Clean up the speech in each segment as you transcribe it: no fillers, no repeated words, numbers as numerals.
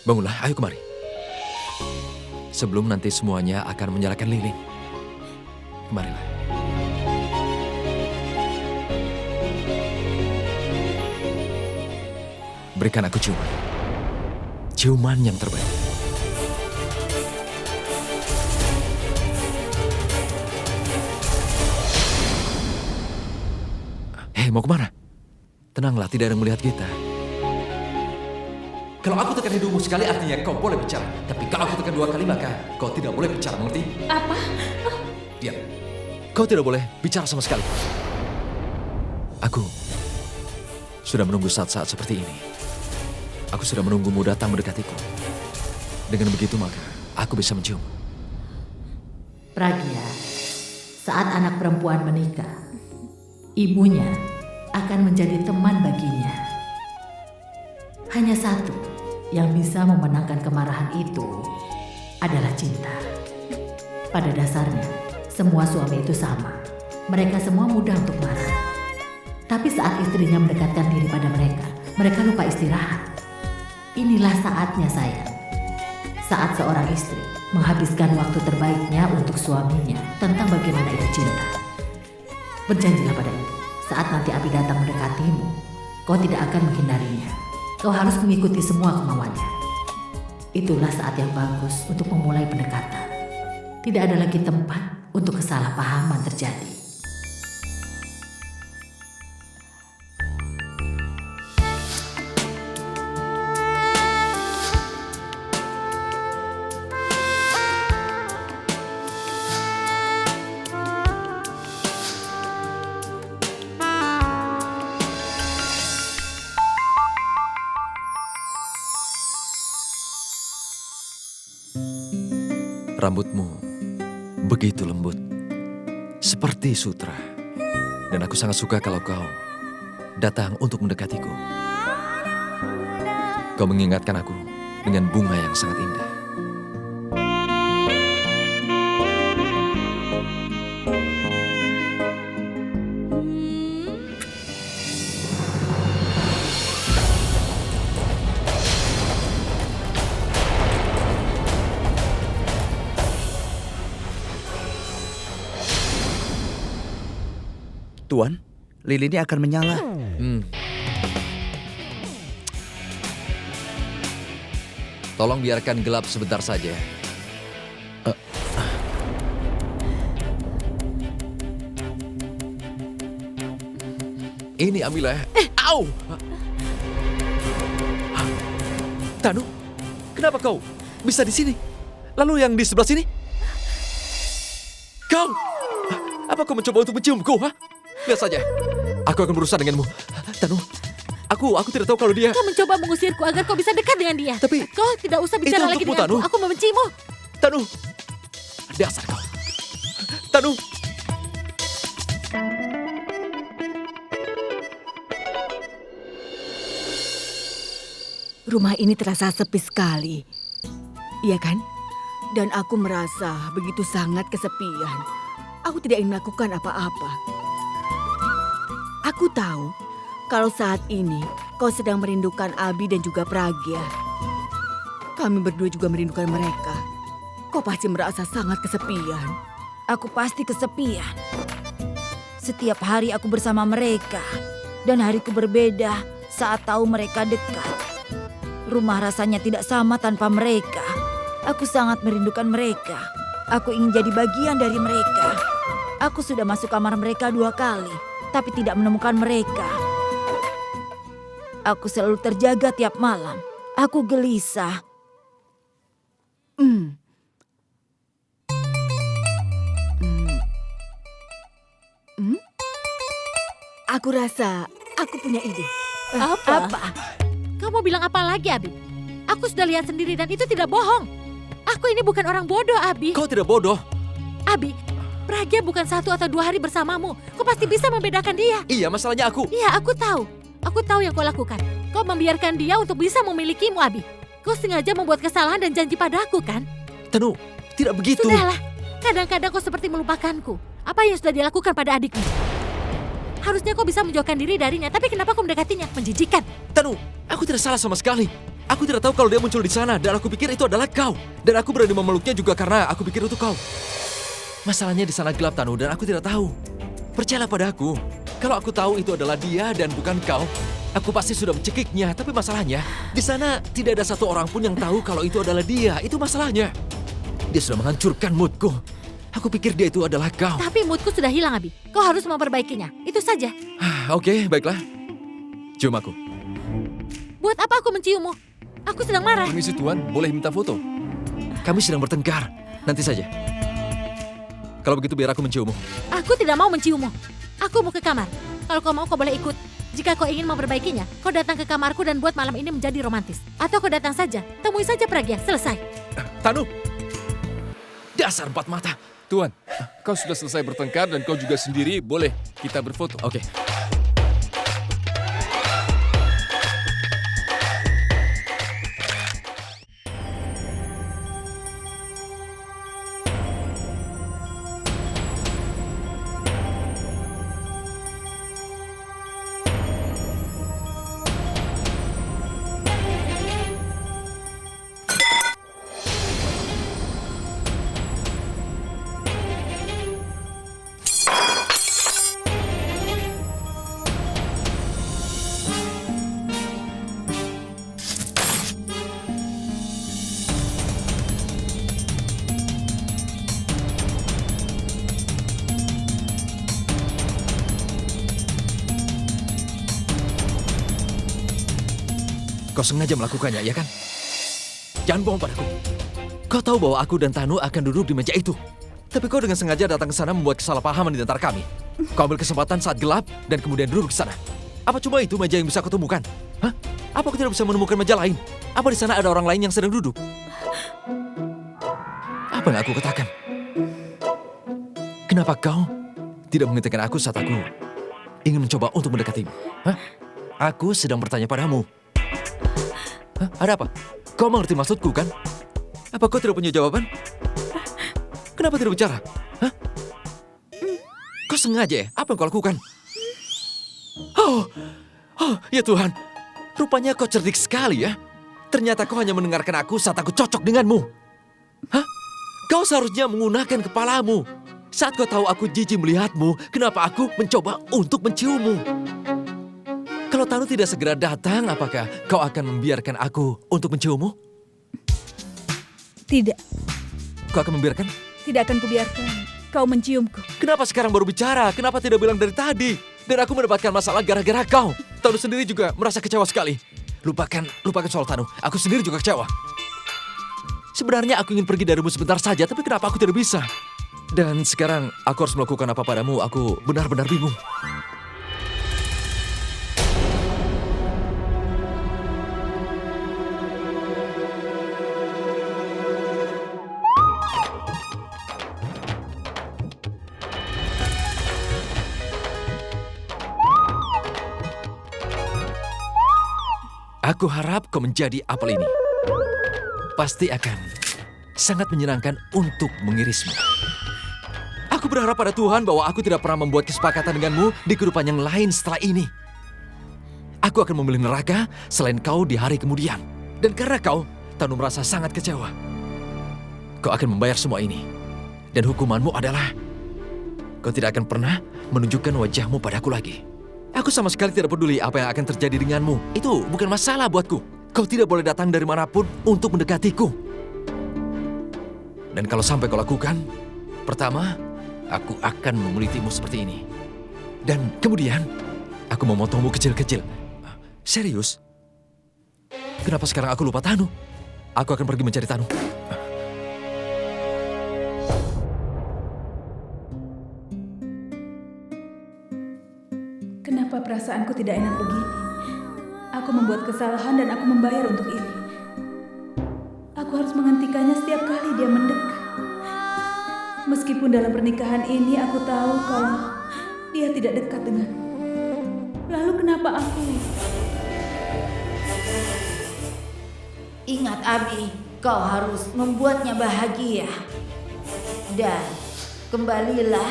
Bangunlah, ayo kemari. Sebelum nanti semuanya akan menyalakan lilin. Kemarilah. Berikan aku ciuman. Ciuman yang terbaik. Hei, mau kemana? Tenanglah, tidak ada yang melihat kita. Kalau aku tekan hidungmu sekali artinya kau boleh bicara. Tapi kalau aku tekan 2 kali maka kau tidak boleh bicara, mengerti? Apa? Ya, kau tidak boleh bicara sama sekali. Aku sudah menunggu saat-saat seperti ini. Aku sudah menunggumu datang mendekatiku. Dengan begitu maka aku bisa mencium. Pragya, saat anak perempuan menikah, ibunya akan menjadi teman baginya. Hanya satu yang bisa memenangkan kemarahan itu adalah cinta. Pada dasarnya, semua suami itu sama. Mereka semua mudah untuk marah. Tapi saat istrinya mendekatkan diri pada mereka lupa istirahat. Inilah saatnya sayang. Saat seorang istri menghabiskan waktu terbaiknya untuk suaminya tentang bagaimana itu cinta. Berjanjilah pada ibu, saat nanti Abi datang mendekatimu, kau tidak akan menghindarinya. Kau harus mengikuti semua kemauannya. Itulah saat yang bagus untuk memulai pendekatan. Tidak ada lagi tempat untuk kesalahpahaman terjadi. Rambutmu begitu lembut, seperti sutra. Dan aku sangat suka kalau kau datang untuk mendekatiku. Kau mengingatkan aku dengan bunga yang sangat indah. Tuan, lilinnya akan menyala. Tolong biarkan gelap sebentar saja. Ini Amila. Au! Tanu, kenapa kau bisa di sini? Lalu yang di sebelah sini? Kau! Apa kau mencoba untuk menciumku, ha? Lihat saja, aku akan berusaha denganmu. Tanu, aku tidak tahu kalau dia... Kau mencoba mengusirku agar kau bisa dekat dengan dia. Tapi kau tidak usah bicara itu lagi untukmu, denganku. Tanu. Aku membencimu. Tanu, dasar kau. Tanu. Rumah ini terasa sepi sekali. Iya kan? Dan aku merasa begitu sangat kesepian. Aku tidak ingin melakukan apa-apa. Aku tahu kalau saat ini kau sedang merindukan Abi dan juga Pragya. Kami berdua juga merindukan mereka. Kau pasti merasa sangat kesepian. Aku pasti kesepian. Setiap hari aku bersama mereka. Dan hariku berbeda saat tahu mereka dekat. Rumah rasanya tidak sama tanpa mereka. Aku sangat merindukan mereka. Aku ingin jadi bagian dari mereka. Aku sudah masuk kamar mereka 2 kali, tapi tidak menemukan mereka. Aku selalu terjaga tiap malam. Aku gelisah. Aku rasa aku punya ide. Apa? Kamu bilang apa lagi, Abi? Aku sudah lihat sendiri dan itu tidak bohong. Aku ini bukan orang bodoh, Abi. Kau tidak bodoh. Abi, Pragya bukan 1 atau 2 hari bersamamu. Kau pasti bisa membedakan dia. Iya, masalahnya aku. Iya, aku tahu. Aku tahu yang kau lakukan. Kau membiarkan dia untuk bisa memilikimu, Abi. Kau sengaja membuat kesalahan dan janji padaku, kan? Tanu, tidak begitu. Sudahlah. Kadang-kadang kau seperti melupakanku. Apa yang sudah dilakukan pada adikmu? Harusnya kau bisa menjauhkan diri darinya, tapi kenapa kau mendekatinya? Menjijikan. Tanu, aku tidak salah sama sekali. Aku tidak tahu kalau dia muncul di sana dan aku pikir itu adalah kau. Dan aku berani memeluknya juga karena aku pikir itu kau. Masalahnya di sana gelap, Tanu, dan aku tidak tahu. Percayalah pada aku. Kalau aku tahu itu adalah dia dan bukan kau, aku pasti sudah mencekiknya. Tapi masalahnya, di sana tidak ada satu orang pun yang tahu kalau itu adalah dia. Itu masalahnya. Dia sudah menghancurkan moodku. Aku pikir dia itu adalah kau. Tapi moodku sudah hilang, Abi. Kau harus memperbaikinya. Itu saja. Oke, baiklah. Cium aku. Buat apa aku menciummu? Aku sedang marah. Permisi Tuan, boleh minta foto? Kami sedang bertengkar. Nanti saja. Kalau begitu biar aku menciummu. Aku tidak mau menciummu. Aku mau ke kamar. Kalau kau mau, kau boleh ikut. Jika kau ingin memperbaikinya, kau datang ke kamarku dan buat malam ini menjadi romantis. Atau kau datang saja, temui saja Pragya, selesai. Tanu! Dasar empat mata. Tuan, kau sudah selesai bertengkar dan kau juga sendiri, boleh kita berfoto. Oke. Kau sengaja melakukannya, ya kan? Jangan bohong padaku. Kau tahu bahwa aku dan Tanu akan duduk di meja itu. Tapi kau dengan sengaja datang ke sana membuat kesalahpahaman di antara kami. Kau ambil kesempatan saat gelap dan kemudian duduk di sana. Apa cuma itu meja yang bisa kau temukan? Hah? Apa aku tidak bisa menemukan meja lain? Apa di sana ada orang lain yang sedang duduk? Apa yang aku katakan? Kenapa kau tidak menghentikan aku saat aku ingin mencoba untuk mendekatimu? Hah? Aku sedang bertanya padamu. Hah? Ada apa? Kau mengerti maksudku, kan? Apa kau tidak punya jawaban? Kenapa tidak bicara? Hah? Kau sengaja ya? Apa yang kau lakukan? Oh, ya Tuhan. Rupanya kau cerdik sekali ya. Ternyata kau hanya mendengarkan aku saat aku cocok denganmu. Hah? Kau seharusnya menggunakan kepalamu. Saat kau tahu aku jijik melihatmu, kenapa aku mencoba untuk menciummu? Kalau Tanu tidak segera datang, apakah kau akan membiarkan aku untuk menciummu? Tidak, Kau akan membiarkan? tidak akan kubiarkan kau menciumku. Kenapa sekarang baru bicara? Kenapa tidak bilang dari tadi? Dan aku mendapatkan masalah gara-gara kau. Tanu sendiri juga merasa kecewa sekali. Lupakan soal Tanu. Aku sendiri juga kecewa. Sebenarnya aku ingin pergi darimu sebentar saja, tapi kenapa aku tidak bisa? Dan sekarang aku harus melakukan apa padamu? Aku benar-benar bingung. Aku harap kau menjadi apel ini. Pasti akan sangat menyenangkan untuk mengirismu. Aku berharap pada Tuhan bahwa aku tidak pernah membuat kesepakatan denganmu di kehidupan yang lain setelah ini. Aku akan memilih neraka selain kau di hari kemudian. Dan karena kau, Tanu merasa sangat kecewa. Kau akan membayar semua ini. Dan hukumanmu adalah kau tidak akan pernah menunjukkan wajahmu padaku lagi. Aku sama sekali tidak peduli apa yang akan terjadi denganmu. Itu bukan masalah buatku. Kau tidak boleh datang dari manapun untuk mendekatiku. Dan kalau sampai kau lakukan, pertama, aku akan memulitimu seperti ini. Dan kemudian, aku memotongmu kecil-kecil. Serius? Kenapa sekarang aku lupa Tanu? Aku akan pergi mencari Tanu. Kenapa perasaanku tidak enak begini? Aku membuat kesalahan dan aku membayar untuk ini. Aku harus menghentikannya setiap kali dia mendekat. Meskipun dalam pernikahan ini aku tahu kalau dia tidak dekat denganku. Lalu kenapa aku? Ingat Abi, kau harus membuatnya bahagia. Dan kembalilah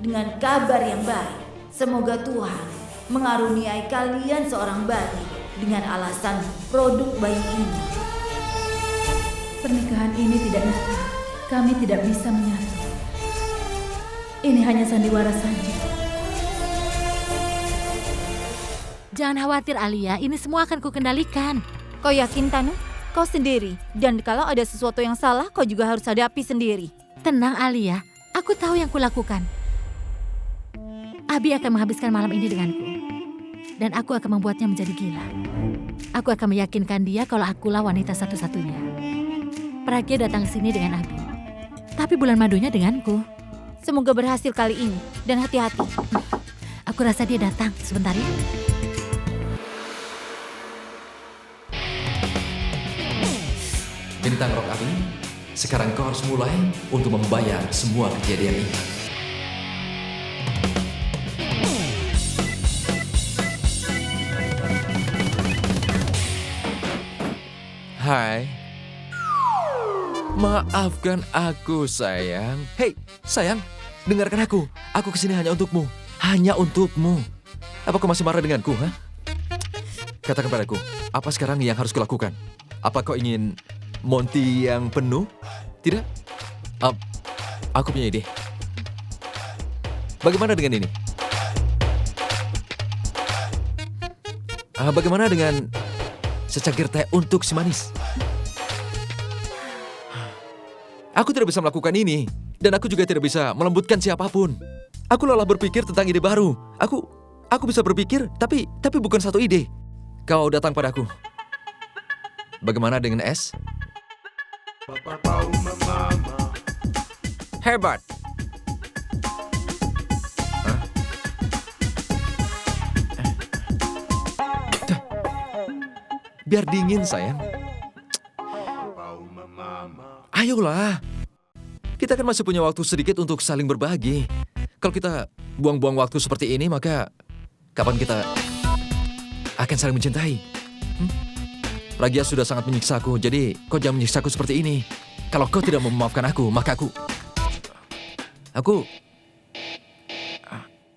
dengan kabar yang baik. Semoga Tuhan mengaruniai kalian seorang bayi dengan alasan produk bayi ini. Pernikahan ini tidak nyata. Kami tidak bisa menyatu. Ini hanya sandiwara saja. Jangan khawatir Alia, ini semua akan kukendalikan. Kau yakin, Tanu? Kau sendiri. Dan kalau ada sesuatu yang salah, kau juga harus hadapi sendiri. Tenang Alia, aku tahu yang kulakukan. Abi akan menghabiskan malam ini denganku. Dan aku akan membuatnya menjadi gila. Aku akan meyakinkan dia kalau akulah wanita satu-satunya. Pragya datang ke sini dengan Abi. Tapi bulan madunya denganku. Semoga berhasil kali ini. Dan hati-hati. Aku rasa dia datang sebentar ya. Bintang Rock Abi, sekarang kau harus mulai untuk membayar semua kejadian ini. Hai. Maafkan aku, sayang. Hei, sayang, dengarkan aku. Aku kesini hanya untukmu. Hanya untukmu. Apa kau masih marah denganku, ha? Katakan padaku, apa sekarang yang harus kulakukan? Apa kau ingin Monty yang penuh? Tidak? Aku punya ide. Bagaimana dengan ini? Bagaimana dengan secangkir teh untuk si manis? Aku tidak bisa melakukan ini. Dan aku juga tidak bisa melembutkan siapapun. Aku lelah berpikir tentang ide baru. Aku bisa berpikir, tapi bukan satu ide. Kau datang padaku. Bagaimana dengan es? Hebat. Hah? Biar dingin, sayang. Ayolah. Kita kan masih punya waktu sedikit untuk saling berbagi. Kalau kita buang-buang waktu seperti ini, maka kapan kita akan saling mencintai? Pragya sudah sangat menyiksaku, jadi kau jangan menyiksaku seperti ini. Kalau kau tidak mau memaafkan aku, maka aku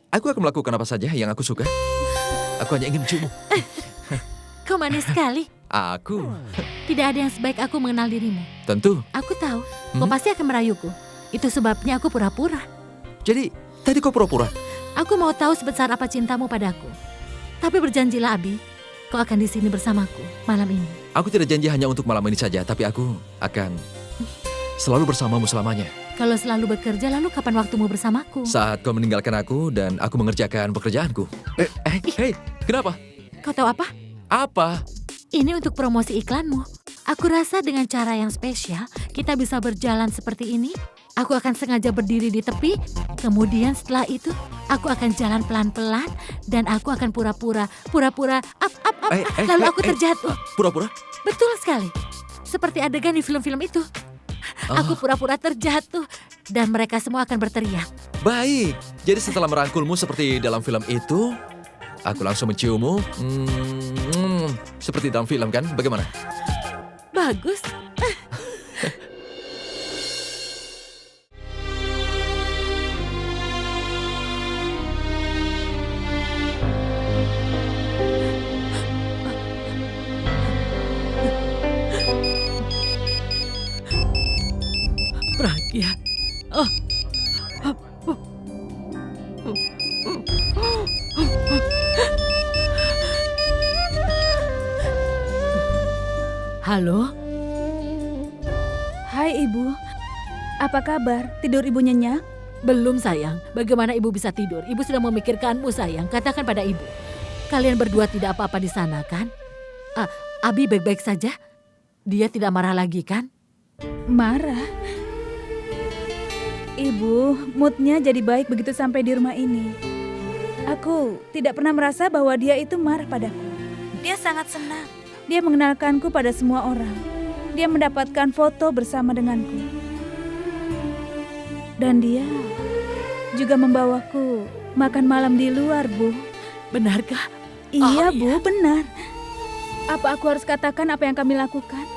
akan melakukan apa saja yang aku suka. Aku hanya ingin menciummu. Kau manis sekali. Aku? Tidak ada yang sebaik aku mengenal dirimu. Tentu. Aku tahu, kau pasti akan merayuku. Itu sebabnya aku pura-pura. Jadi, tadi kau pura-pura? Aku mau tahu sebesar apa cintamu padaku. Tapi berjanjilah, Abi, kau akan di sini bersamaku malam ini. Aku tidak janji hanya untuk malam ini saja, tapi aku akan selalu bersamamu selamanya. Kalau selalu bekerja, lalu kapan waktumu bersamaku? Saat kau meninggalkan aku dan aku mengerjakan pekerjaanku. Hei, kenapa? Kau tahu apa? Apa? Ini untuk promosi iklanmu. Aku rasa dengan cara yang spesial, kita bisa berjalan seperti ini. Aku akan sengaja berdiri di tepi, kemudian setelah itu, aku akan jalan pelan-pelan, dan aku akan pura-pura, lalu aku terjatuh. Pura-pura? Betul sekali. Seperti adegan di film-film itu. Aku pura-pura terjatuh, dan mereka semua akan berteriak. Baik, jadi setelah merangkulmu seperti dalam film itu, aku langsung menciummu. Seperti dalam film kan? Bagaimana? Bagus. Pragya. Halo? Hai Ibu, apa kabar? Tidur Ibu nyenyak? Belum sayang, bagaimana ibu bisa tidur? Ibu sedang memikirkanmu sayang, katakan pada ibu. Kalian berdua tidak apa-apa di sana kan? Abi baik-baik saja? Dia tidak marah lagi kan? Marah? Ibu, moodnya jadi baik begitu sampai di rumah ini. Aku tidak pernah merasa bahwa dia itu marah padaku. Dia sangat senang. Dia mengenalkanku pada semua orang. Dia mendapatkan foto bersama denganku. Dan dia juga membawaku makan malam di luar, Bu. Benarkah? Iya, Bu, benar. Apa aku harus katakan apa yang kami lakukan?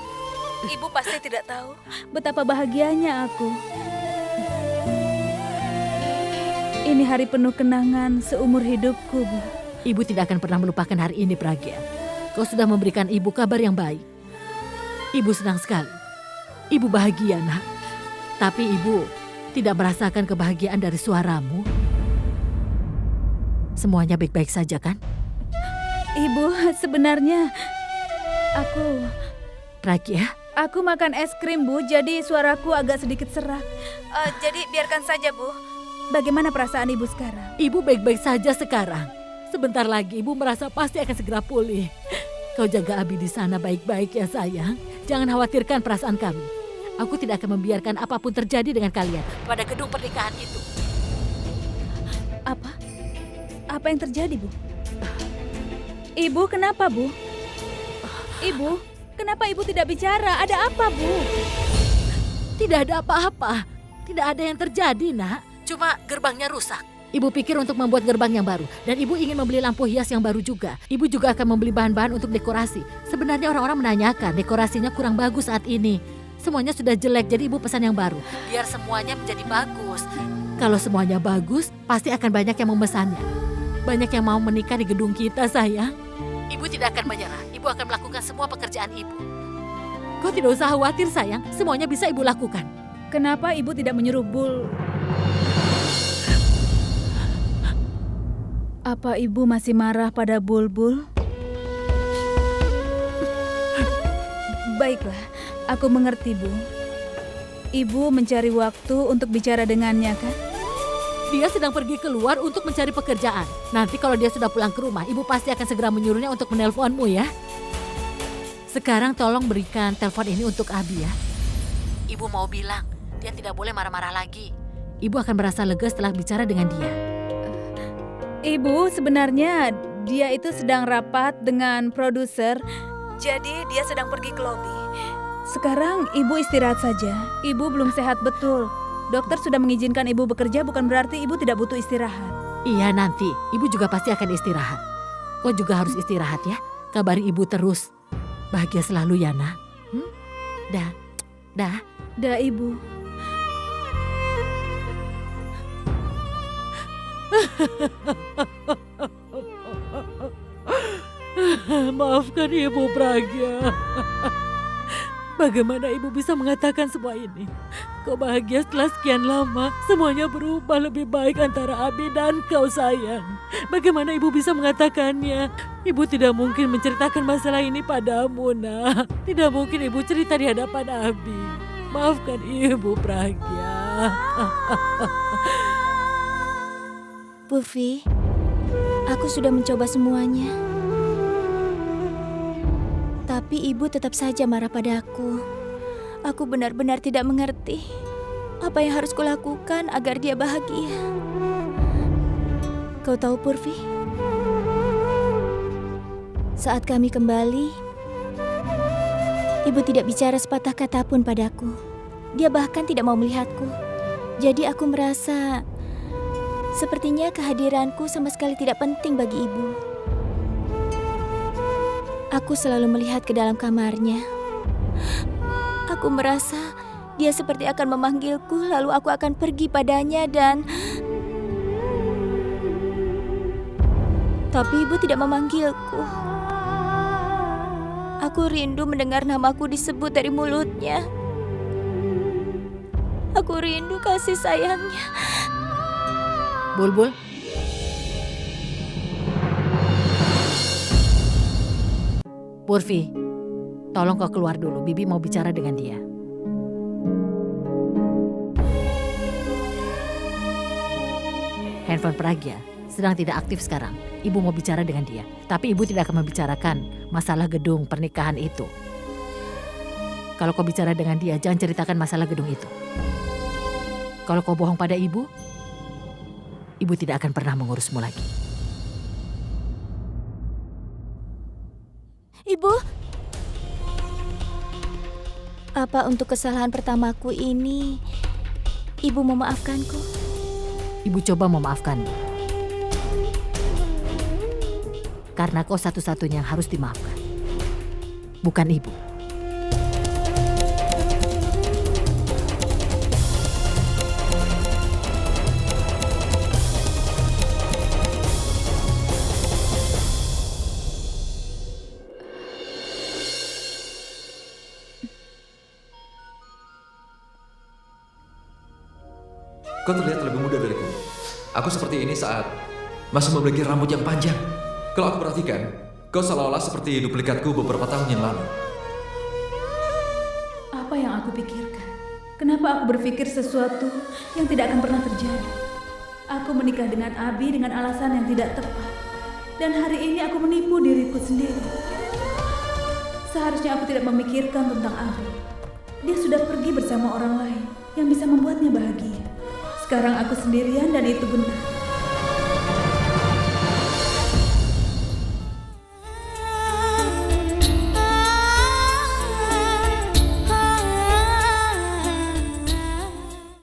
Ibu pasti tidak tahu betapa bahagianya aku. Ini hari penuh kenangan seumur hidupku, Bu. Ibu tidak akan pernah melupakan hari ini, Pragya. kau sudah memberikan ibu kabar yang baik. Ibu senang sekali. Ibu bahagia, nak. Tapi ibu tidak merasakan kebahagiaan dari suaramu. Semuanya baik-baik saja kan? Ibu, sebenarnya Pragya, aku makan es krim, Bu, jadi suaraku agak sedikit serak. Jadi biarkan saja, Bu. Bagaimana perasaan Ibu sekarang? ibu baik-baik saja sekarang. Sebentar lagi ibu merasa pasti akan segera pulih. Kau jaga Abi di sana baik-baik ya sayang. Jangan khawatirkan perasaan kami. Aku tidak akan membiarkan apapun terjadi dengan kalian pada gedung pernikahan itu. Apa? Apa yang terjadi, Bu? Ibu, kenapa, Bu? Ibu, kenapa Ibu tidak bicara? Ada apa, Bu? Tidak ada apa-apa. Tidak ada yang terjadi, nak. Cuma gerbangnya rusak. Ibu pikir untuk membuat gerbang yang baru. Dan ibu ingin membeli lampu hias yang baru juga. Ibu juga akan membeli bahan-bahan untuk dekorasi. Sebenarnya orang-orang menanyakan dekorasinya kurang bagus saat ini. Semuanya sudah jelek, jadi ibu pesan yang baru. Biar semuanya menjadi bagus. Kalau semuanya bagus, pasti akan banyak yang memesannya. Banyak yang mau menikah di gedung kita, sayang. Ibu tidak akan menyerah. Ibu akan melakukan semua pekerjaan ibu. Kau tidak usah khawatir, sayang. Semuanya bisa ibu lakukan. Kenapa Ibu tidak menyuruh Bul? Apa Ibu masih marah pada Bulbul? Baiklah, aku mengerti, Bu. Ibu mencari waktu untuk bicara dengannya, kan? Dia sedang pergi keluar untuk mencari pekerjaan. Nanti kalau dia sudah pulang ke rumah, ibu pasti akan segera menyuruhnya untuk menelponmu ya. Sekarang tolong berikan telepon ini untuk Abi ya. Ibu mau bilang, dia tidak boleh marah-marah lagi. Ibu akan merasa lega setelah bicara dengan dia. Ibu, sebenarnya dia itu sedang rapat dengan produser. Jadi dia sedang pergi ke lobi. Sekarang Ibu istirahat saja. Ibu belum sehat betul. Dokter sudah mengizinkan Ibu bekerja, bukan berarti Ibu tidak butuh istirahat. Iya nanti, ibu juga pasti akan istirahat. Kau juga harus istirahat ya. Kabari ibu terus. Bahagia selalu ya, nak. Dah. Dah, Ibu. Maafkan ibu, Pragya. Bagaimana ibu bisa mengatakan semua ini? Kau bahagia setelah sekian lama. Semuanya berubah lebih baik antara Abi dan kau, sayang. Bagaimana ibu bisa mengatakannya? Ibu tidak mungkin menceritakan masalah ini padamu, nak. Tidak mungkin ibu cerita di hadapan Abi. Maafkan ibu, Pragya. Buffy, aku sudah mencoba semuanya. Tapi ibu tetap saja marah padaku. Aku benar-benar tidak mengerti apa yang harus kulakukan agar dia bahagia. Kau tahu, Purvi? Saat kami kembali, ibu tidak bicara sepatah kata pun padaku. Dia bahkan tidak mau melihatku. Jadi aku merasa sepertinya kehadiranku sama sekali tidak penting bagi ibu. Aku selalu melihat ke dalam kamarnya. Aku merasa dia seperti akan memanggilku, lalu aku akan pergi padanya dan... Tapi ibu tidak memanggilku. Aku rindu mendengar namaku disebut dari mulutnya. Aku rindu kasih sayangnya. Bulbul. Purvi, tolong kau keluar dulu. Bibi mau bicara dengan dia. Handphone Pragya sedang tidak aktif sekarang. Ibu mau bicara dengan dia. Tapi ibu tidak akan membicarakan masalah gedung pernikahan itu. Kalau kau bicara dengan dia, jangan ceritakan masalah gedung itu. Kalau kau bohong pada ibu tidak akan pernah mengurusmu lagi. Ibu, apa untuk kesalahan pertamaku ini, ibu memaafkanku? Ibu coba memaafkanmu. Karena kau satu-satunya yang harus dimaafkan. Bukan ibu. Kau terlihat lebih muda dariku. Aku seperti ini saat masih memiliki rambut yang panjang. Kalau aku perhatikan, kau seolah-olah seperti duplikatku beberapa tahun yang lalu. Apa yang aku pikirkan? Kenapa aku berpikir sesuatu yang tidak akan pernah terjadi? Aku menikah dengan Abi dengan alasan yang tidak tepat. Dan hari ini aku menipu diriku sendiri. Seharusnya aku tidak memikirkan tentang Abi. Dia sudah pergi bersama orang lain yang bisa membuatnya bahagia. Sekarang aku sendirian dan itu benar.